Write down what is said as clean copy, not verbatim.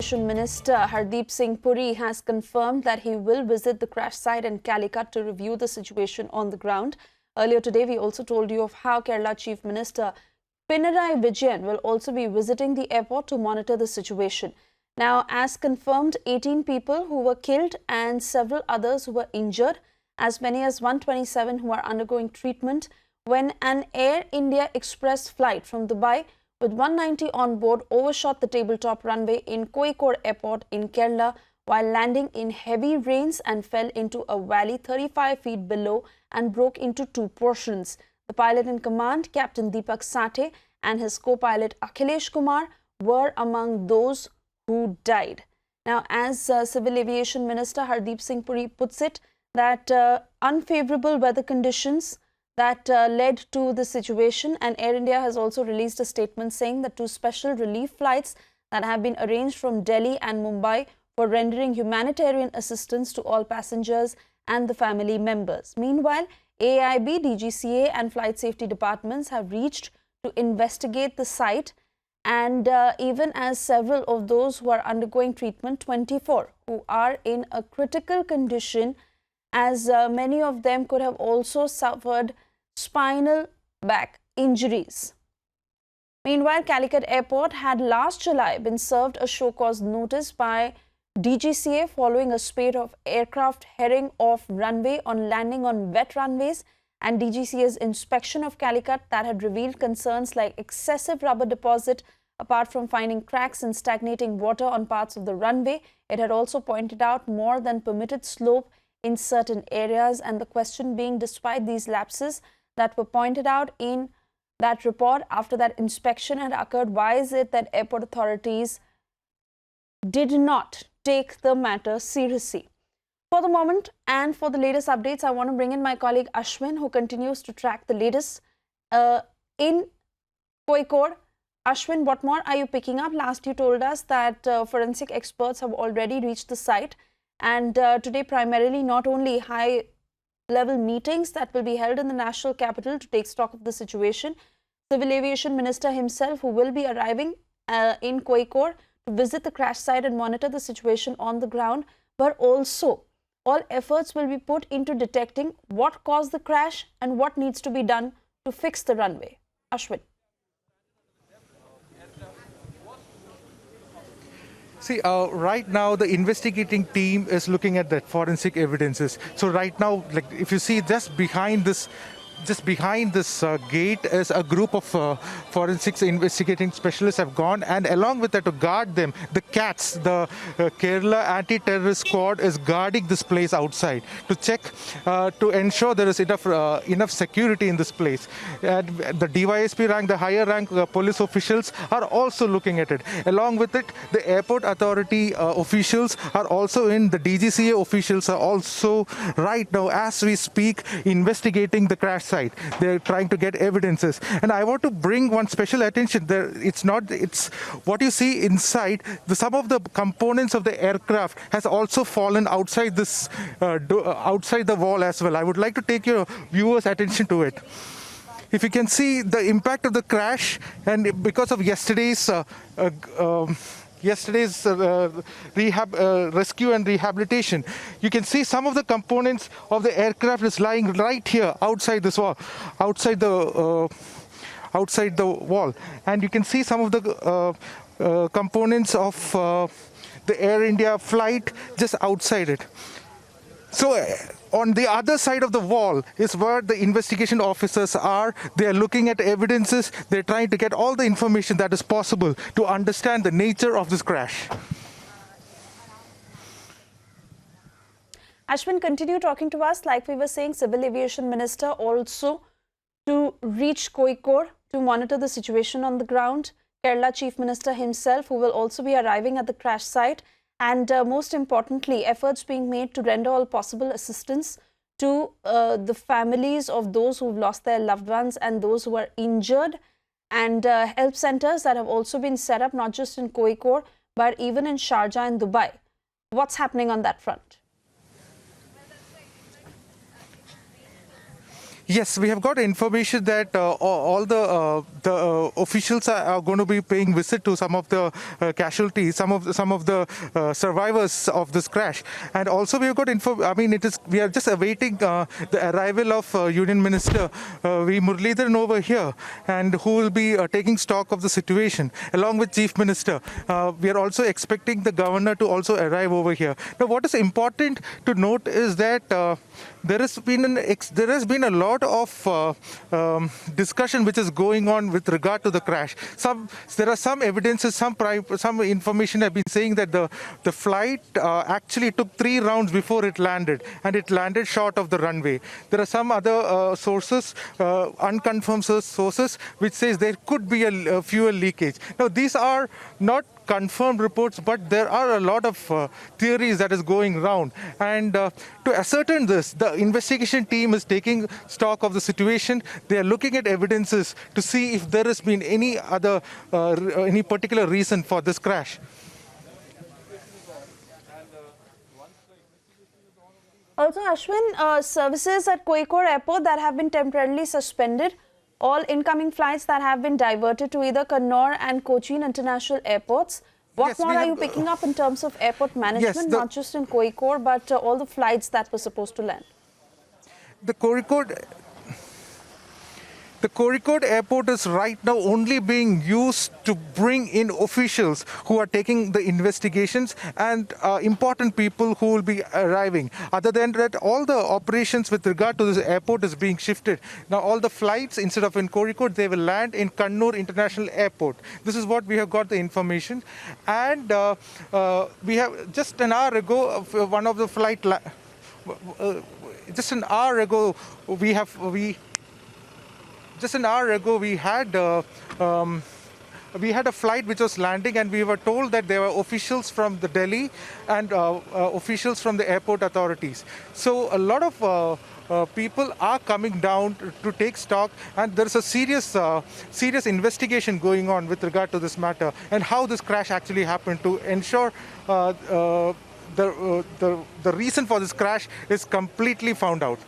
Aviation Minister Hardeep Singh Puri has confirmed that he will visit the crash site in Calicut to review the situation on the ground. Earlier today, we also told you of how Kerala Chief Minister Pinarayi Vijayan will also be visiting the airport to monitor the situation. Now, as confirmed, 18 people who were killed and several others who were injured, as many as 127 who are undergoing treatment when an Air India Express flight from Dubai with 190 on board overshot the tabletop runway in Kozhikode Airport in Kerala while landing in heavy rains and fell into a valley 35 feet below and broke into two portions. The pilot in command, Captain Deepak Sathe, and his co-pilot Akhilesh Kumar were among those who died. Now, as Civil Aviation Minister Hardeep Singh Puri puts it, that unfavorable weather conditions that led to the situation, and Air India has also released a statement saying that two special relief flights that have been arranged from Delhi and Mumbai for rendering humanitarian assistance to all passengers and the family members. Meanwhile, AIB, DGCA and flight safety departments have reached to investigate the site, and even as several of those who are undergoing treatment, 24 who are in a critical condition, as many of them could have also suffered spinal back injuries. Meanwhile, Calicut Airport had last July been served a show-cause notice by DGCA following a spate of aircraft herring off runway on landing on wet runways, and DGCA's inspection of Calicut that had revealed concerns like excessive rubber deposit. Apart from finding cracks and stagnating water on parts of the runway, it had also pointed out more than permitted slope in certain areas, and the question being, despite these lapses that were pointed out in that report after that inspection had occurred, why is it that airport authorities did not take the matter seriously? For the moment and for the latest updates, I want to bring in my colleague Ashwin, who continues to track the latest in Kozhikode. Ashwin, what more are you picking up? Last you told us that forensic experts have already reached the site, and today primarily not only high-level meetings that will be held in the national capital to take stock of the situation. Civil Aviation Minister himself, who will be arriving in Kozhikode to visit the crash site and monitor the situation on the ground, but also all efforts will be put into detecting what caused the crash and what needs to be done to fix the runway. Ashwin. See, right now the investigating team is looking at the forensic evidences. So right now, like if you see just behind this gate is a group of forensics investigating specialists have gone, and along with that, to guard them, the CATS, the Kerala Anti-Terrorist Squad, is guarding this place outside to check, to ensure there is enough security in this place. And the DYSP rank, the higher rank police officials are also looking at it. Along with it, the airport authority officials are also in, the DGCA officials are also right now, as we speak, investigating the crash site. They're trying to get evidences, and I want to bring one special attention there. It's what you see inside. Some of the components of the aircraft has also fallen outside this outside the wall as well. I would like to take your viewers' attention to it. If you can see the impact of the crash, and because of yesterday's rescue and rehabilitation, you can see some of the components of the aircraft is lying right here outside this wall, outside the wall, and you can see some of the components of the Air India flight just outside it. So on the other side of the wall is where the investigation officers are. They are looking at evidences. They're trying to get all the information that is possible to understand the nature of this crash. Ashwin, continue talking to us. Like we were saying, Civil Aviation Minister also to reach Kozhikode to monitor the situation on the ground. Kerala Chief Minister himself, who will also be arriving at the crash site. And most importantly, efforts being made to render all possible assistance to the families of those who've lost their loved ones and those who are injured, and help centers that have also been set up not just in Kozhikode but even in Sharjah and Dubai. What's happening on that front? Yes, we have got information that all the officials are going to be paying visit to some of the casualties, some of the survivors of this crash, and also we have got info. I mean, we are just awaiting the arrival of Union Minister V. Muralidharan over here, and who will be taking stock of the situation along with Chief Minister. We are also expecting the Governor to also arrive over here. Now, what is important to note is that there has been a lot of discussion which is going on with regard to the crash. There are some evidences, some information have been saying that the flight actually took 3 rounds before it landed, and it landed short of the runway. There are some other sources, unconfirmed sources, which says there could be a fuel leakage. Now, these are not confirmed reports, but there are a lot of theories that is going around. And to ascertain this, the investigation team is taking stock of the situation. They are looking at evidences to see if there has been any particular reason for this crash. Also, Ashwin, services at Kozhikode Airport that have been temporarily suspended. All incoming flights that have been diverted to either Kannur and Cochin international airports. What more are you picking up in terms of airport management, not just in Kozhikode, but all the flights that were supposed to land? The Kozhikode airport is right now only being used to bring in officials who are taking the investigations and important people who will be arriving. Other than that, all the operations with regard to this airport is being shifted. Now, all the flights, instead of in Kozhikode, they will land in Kannur International Airport. This is what we have got the information. And we have just an hour ago, one of the flight, just an hour ago, just an hour ago, we had a flight which was landing, and we were told that there were officials from the Delhi and officials from the airport authorities. So a lot of people are coming down to take stock, and there's a serious investigation going on with regard to this matter and how this crash actually happened, to ensure the reason for this crash is completely found out.